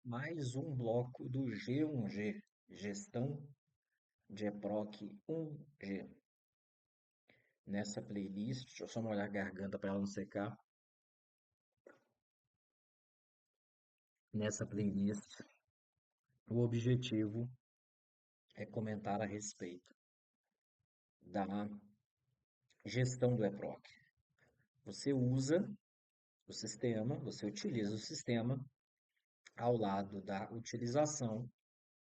Mais um bloco do G1G, Gestão de EPROC 1G. Nessa playlist, deixa eu só molhar a garganta para ela não secar. Nessa playlist, o objetivo é comentar a respeito da gestão do EPROC. Você usa o sistema, você utiliza o sistema, ao lado da utilização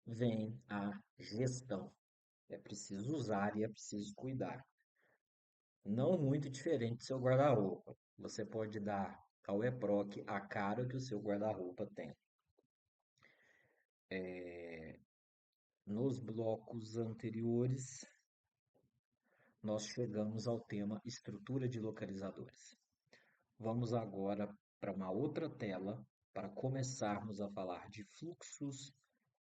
vem a gestão. É preciso usar e é preciso cuidar. Não muito diferente do seu guarda-roupa. Você pode dar ao EPROC a cara que o seu guarda-roupa tem. Nos blocos anteriores, nós chegamos ao tema estrutura de localizadores. Vamos agora para uma outra tela para começarmos a falar de fluxos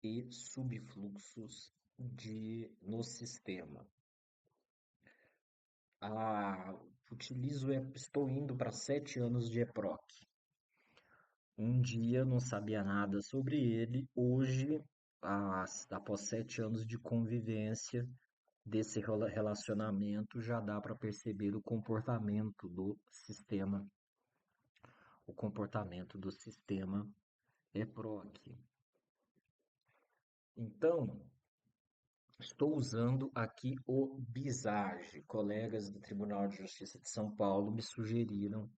e subfluxos no sistema. Ah, estou indo para 7 anos de EPROC. Um dia não sabia nada sobre ele, hoje, após 7 anos de convivência desse relacionamento, já dá para perceber o comportamento do sistema, o comportamento do sistema EPROC. Então, estou usando aqui o BISAGE. Colegas do Tribunal de Justiça de São Paulo me sugeriram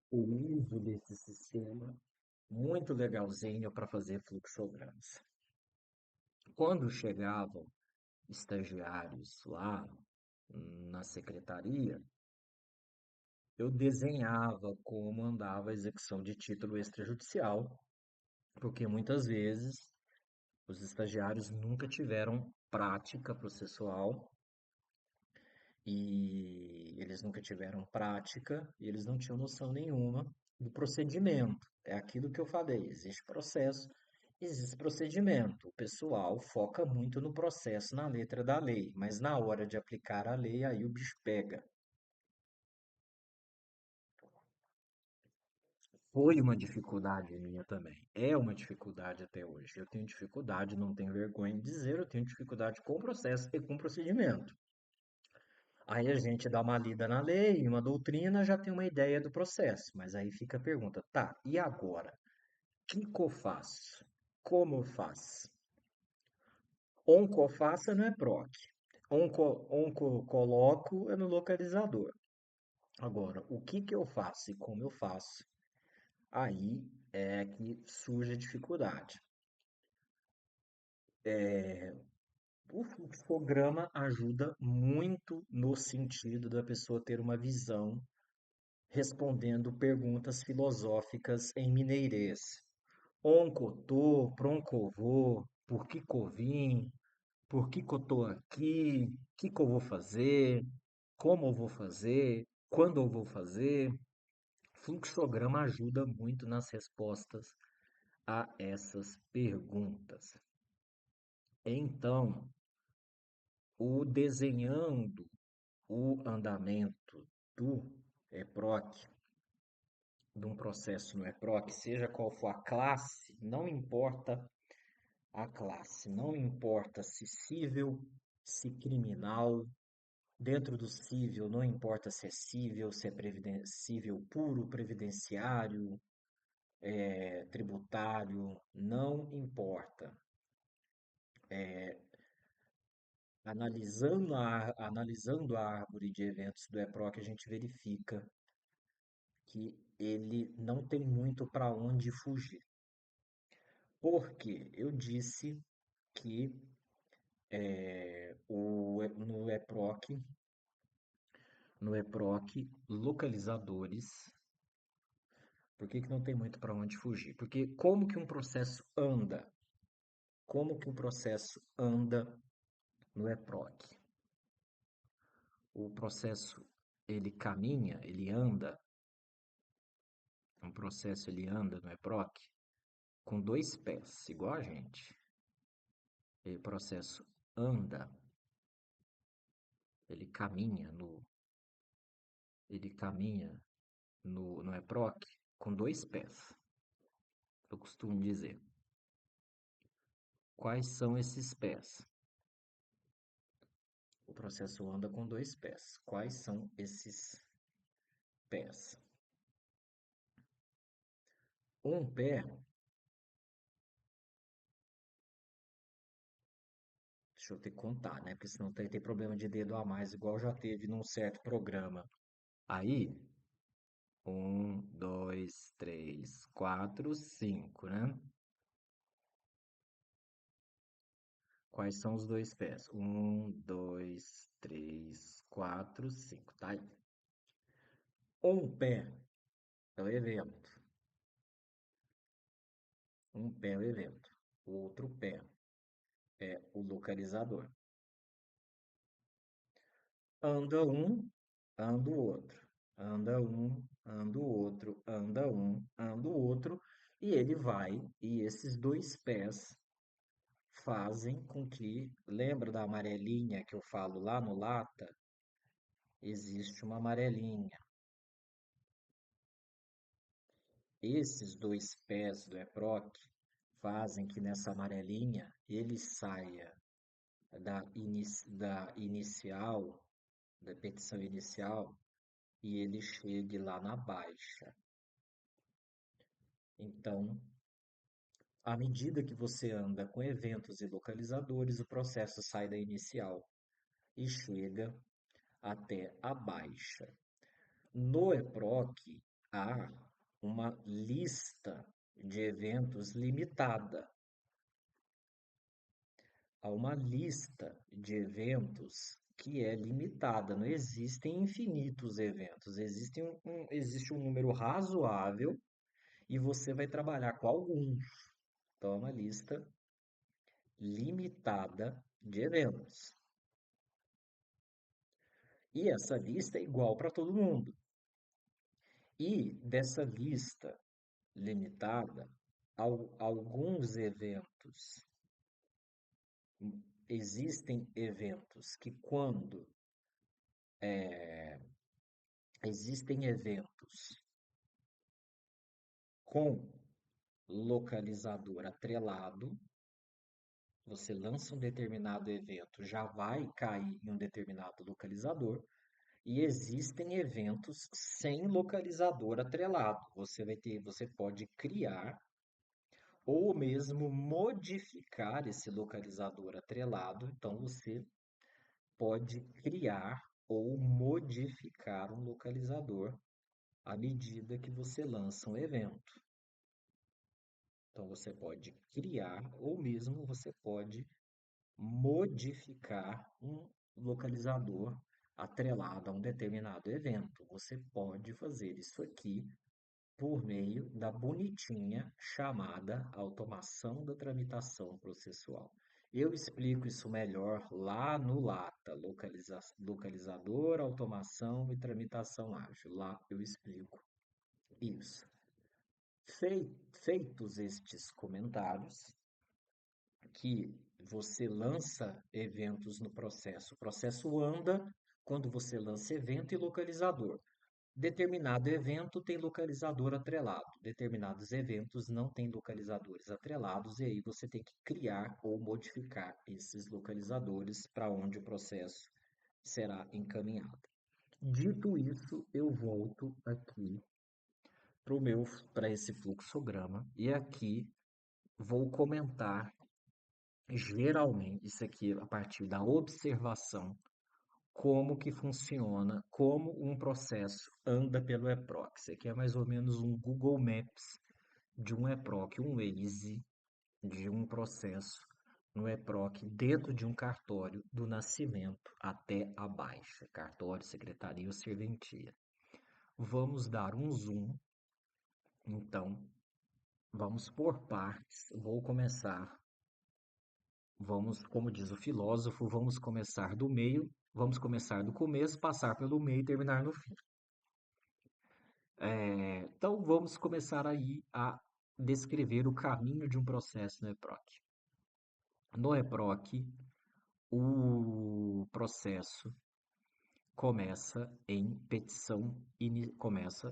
o uso desse sistema muito legalzinho para fazer fluxogramas. Quando chegavam estagiários lá na secretaria, eu desenhava como andava a execução de título extrajudicial, porque muitas vezes os estagiários nunca tiveram prática processual e eles nunca tiveram prática e eles não tinham noção nenhuma do procedimento. É aquilo que eu falei, existe processo, existe procedimento. O pessoal foca muito no processo, na letra da lei, mas na hora de aplicar a lei, aí o bicho pega. Foi uma dificuldade minha também. É uma dificuldade até hoje. Eu tenho dificuldade, não tenho vergonha de dizer, eu tenho dificuldade com o processo e com o procedimento. Aí a gente dá uma lida na lei, uma doutrina, já tem uma ideia do processo. Mas aí fica a pergunta, tá, e agora? O que eu faço? Como eu faço? Oncofaça não é PROC. Onco coloco é no localizador. Agora, o que que eu faço e como eu faço? Aí é que surge a dificuldade. O fluxograma ajuda muito no sentido da pessoa ter uma visão respondendo perguntas filosóficas em mineirês. Oncotô, proncovô, por que que eu vim, por que que eu tô aqui, o que que eu vou fazer, como eu vou fazer, quando eu vou fazer. Fluxograma ajuda muito nas respostas a essas perguntas. Então, o desenhando o andamento do EPROC, de um processo no EPROC, seja qual for a classe, não importa a classe, não importa se civil, se criminal, dentro do civil, não importa se é civil, se é civil puro, previdenciário, tributário, não importa. Analisando a árvore de eventos do EPROC, a gente verifica que ele não tem muito para onde fugir. Porque eu disse que no EPROC, localizadores. Por que que não tem muito para onde fugir? Porque como que um processo anda? Como que um processo anda no EPROC? O processo ele caminha, ele anda, um processo ele anda no EPROC com dois pés, igual a gente. O processo anda, ele caminha no EPROC com dois pés, eu costumo dizer. Quais são esses pés? O processo anda com dois pés. Quais são esses pés? Um pé, deixa eu ter que contar, né? Porque senão tem problema de dedo a mais, igual já teve num certo programa. Aí, um, dois, três, quatro, cinco, né? Quais são os dois pés? Um, dois, três, quatro, cinco. Tá aí. Um pé é o evento. Um pé é o evento. O outro pé é o localizador. Anda um, anda o outro. Anda um, anda o outro. Anda um, anda o outro. E ele vai, e esses dois pés fazem com que, lembra da amarelinha que eu falo lá no lata? Existe uma amarelinha. Esses dois pés do EPROC fazem que nessa amarelinha ele saia da inicial, da petição inicial, e ele chegue lá na baixa. Então, à medida que você anda com eventos e localizadores, o processo sai da inicial e chega até a baixa. No EPROC, há uma lista de eventos limitada. Há uma lista de eventos que é limitada. Não existem infinitos eventos. Existe um número razoável e você vai trabalhar com alguns. Então, é uma lista limitada de eventos. E essa lista é igual para todo mundo. E dessa lista limitada, alguns eventos, existem eventos que quando existem eventos com localizador atrelado, você lança um determinado evento, já vai cair em um determinado localizador, e existem eventos sem localizador atrelado. Você pode criar ou mesmo modificar esse localizador atrelado. Então você pode criar ou modificar um localizador à medida que você lança um evento. Então você pode criar ou mesmo você pode modificar um localizador atrelado a um determinado evento. Você pode fazer isso aqui por meio da bonitinha chamada automação da tramitação processual. Eu explico isso melhor lá no LATA, localizador, automação e tramitação ágil. Lá eu explico isso. Feitos estes comentários, que você lança eventos no processo. O processo anda quando você lança evento e localizador. Determinado evento tem localizador atrelado, determinados eventos não têm localizadores atrelados, e aí você tem que criar ou modificar esses localizadores para onde o processo será encaminhado. Dito isso, eu volto aqui para esse fluxograma e aqui vou comentar geralmente isso aqui a partir da observação como que funciona, como um processo anda pelo EPROC. Isso aqui é mais ou menos um Google Maps de um EPROC, um Waze de um processo no EPROC dentro de um cartório do nascimento até a baixa, cartório, secretaria ou serventia. Vamos dar um zoom, então, vamos por partes. Vou começar, vamos, como diz o filósofo, vamos começar do meio, vamos começar do começo, passar pelo meio e terminar no fim. Então, vamos começar aí a descrever o caminho de um processo no EPROC. No EPROC, o processo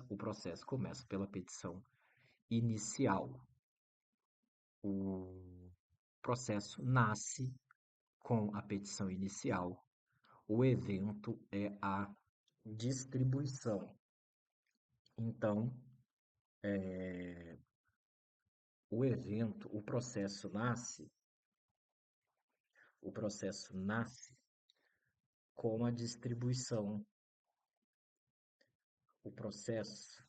o processo começa pela petição inicial. O processo nasce com a petição inicial, o evento é a distribuição. Então, o evento, o processo nasce com a distribuição. O processo,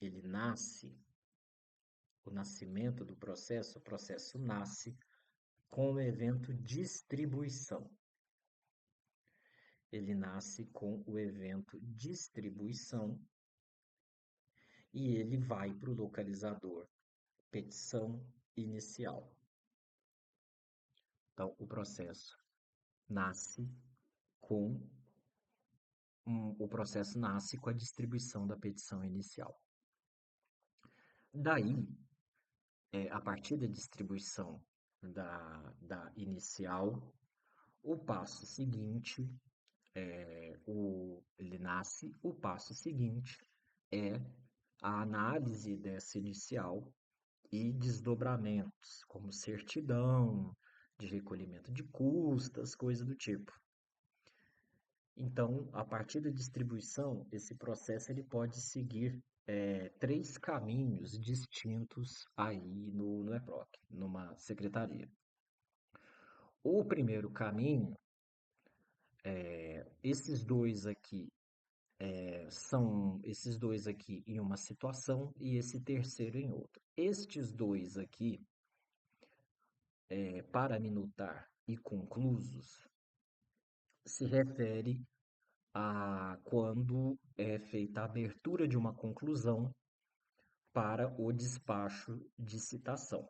ele nasce, o nascimento do processo, o processo nasce com o evento distribuição. Ele nasce com o evento distribuição e ele vai para o localizador petição inicial. Então, o processo nasce com o processo nasce com a distribuição da petição inicial. Daí, a partir da distribuição da inicial, o passo seguinte ele nasce, o passo seguinte é a análise dessa inicial e desdobramentos, como certidão, de recolhimento de custas, coisa do tipo. Então, a partir da distribuição, esse processo ele pode seguir três caminhos distintos aí no EPROC, numa secretaria. O primeiro caminho, esses dois aqui são esses dois aqui em uma situação e esse terceiro em outra. Estes dois aqui, para minutar e conclusos, se refere a quando é feita a abertura de uma conclusão para o despacho de citação.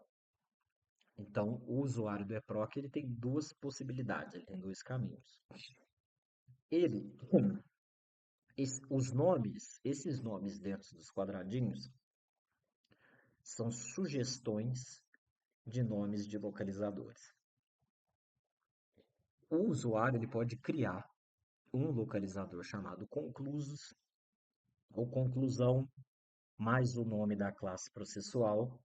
Então, o usuário do EPROC ele tem duas possibilidades, ele tem dois caminhos. Ele, esses nomes dentro dos quadradinhos, são sugestões de nomes de localizadores. O usuário ele pode criar um localizador chamado conclusos ou conclusão mais o nome da classe processual.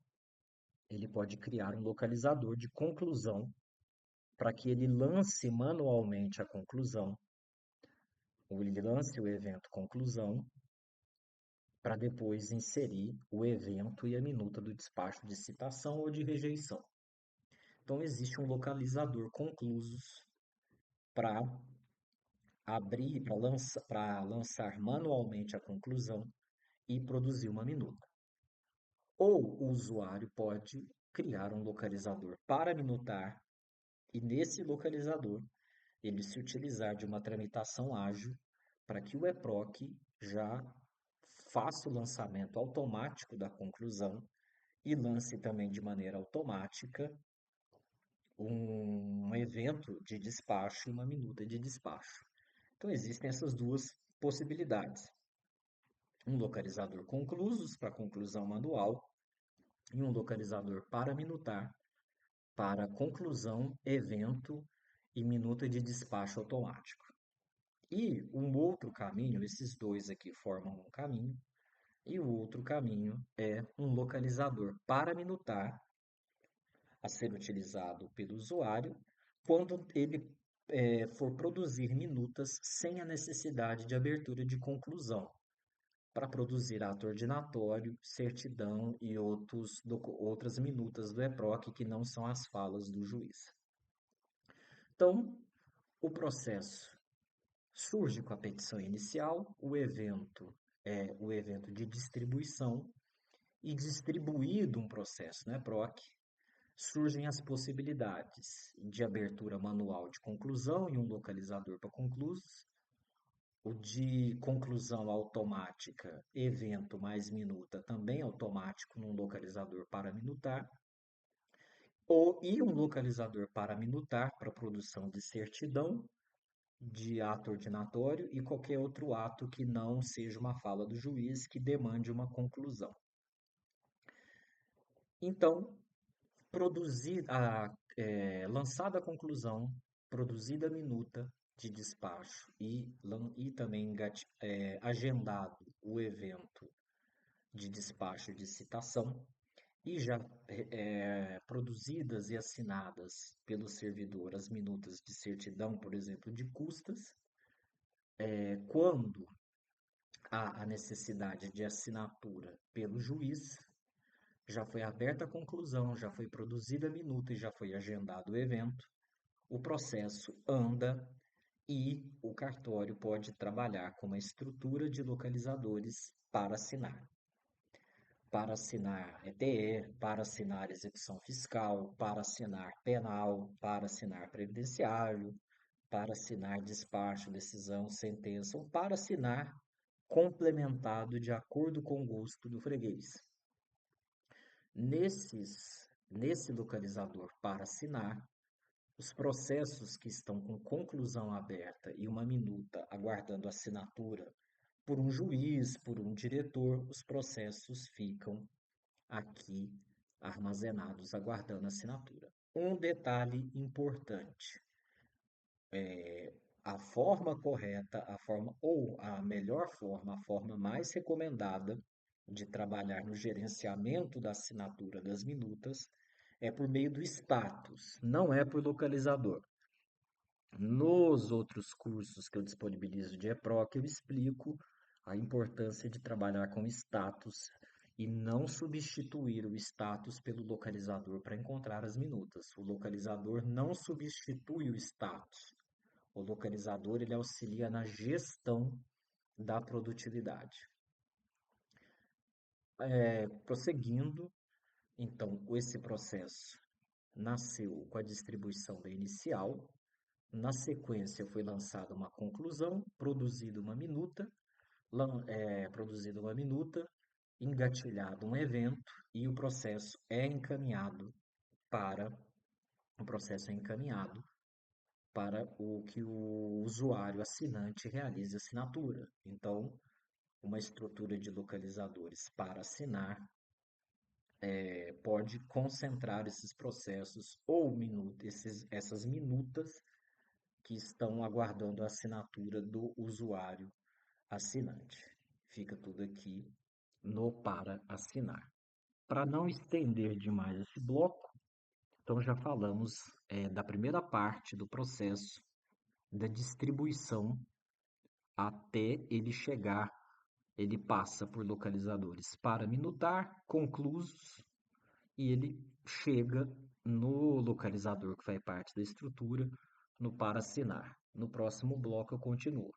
Ele pode criar um localizador de conclusão para que ele lance manualmente a conclusão, ou ele lance o evento conclusão, para depois inserir o evento e a minuta do despacho de citação ou de rejeição. Então, existe um localizador conclusos para abrir, para lançar manualmente a conclusão e produzir uma minuta. Ou o usuário pode criar um localizador para minutar e nesse localizador ele se utilizar de uma tramitação ágil para que o EPROC já faça o lançamento automático da conclusão e lance também de maneira automática um evento de despacho e uma minuta de despacho. Então existem essas duas possibilidades. Um localizador conclusos para conclusão manual e um localizador para minutar para conclusão, evento e minuta de despacho automático. E um outro caminho, esses dois aqui formam um caminho, e o outro caminho é um localizador para minutar a ser utilizado pelo usuário quando ele for produzir minutas sem a necessidade de abertura de conclusão, para produzir ato ordinatório, certidão e outras minutas do EPROC que não são as falas do juiz. Então, o processo surge com a petição inicial, o evento é o evento de distribuição, e distribuído um processo no EPROC, surgem as possibilidades de abertura manual de conclusão e um localizador para conclusos, o de conclusão automática, evento mais minuta, também automático num localizador para minutar, e um localizador para minutar para produção de certidão, de ato ordinatório e qualquer outro ato que não seja uma fala do juiz que demande uma conclusão. Então, lançada a conclusão, produzida a minuta de despacho e também agendado o evento de despacho de citação, e já produzidas e assinadas pelo servidor as minutas de certidão, por exemplo, de custas, quando há a necessidade de assinatura pelo juiz, já foi aberta a conclusão, já foi produzida a minuta e já foi agendado o evento, o processo anda e o cartório pode trabalhar com uma estrutura de localizadores para assinar. Para assinar ETE, para assinar execução fiscal, para assinar penal, para assinar previdenciário, para assinar despacho, decisão, sentença, ou para assinar complementado de acordo com o gosto do freguês. Nesse localizador para assinar, os processos que estão com conclusão aberta e uma minuta aguardando assinatura por um juiz, por um diretor, os processos ficam aqui armazenados aguardando assinatura. Um detalhe importante: a forma correta, a forma ou a melhor forma, a forma mais recomendada de trabalhar no gerenciamento da assinatura das minutas é por meio do status, não é por localizador. Nos outros cursos que eu disponibilizo de EPROC, eu explico a importância de trabalhar com status e não substituir o status pelo localizador para encontrar as minutas. O localizador não substitui o status. O localizador ele auxilia na gestão da produtividade. Prosseguindo, então, esse processo nasceu com a distribuição da inicial. Na sequência, foi lançada uma conclusão, produzida uma minuta, engatilhado um evento e para o processo é encaminhado para o que o usuário assinante realize a assinatura. Então, uma estrutura de localizadores para assinar pode concentrar esses processos ou essas minutas que estão aguardando a assinatura do usuário assinante. Fica tudo aqui no para assinar. Para não estender demais esse bloco, então já falamos da primeira parte do processo, da distribuição até ele chegar, ele passa por localizadores para minutar, conclusos, e ele chega no localizador que faz parte da estrutura, no para assinar. No próximo bloco eu continuo.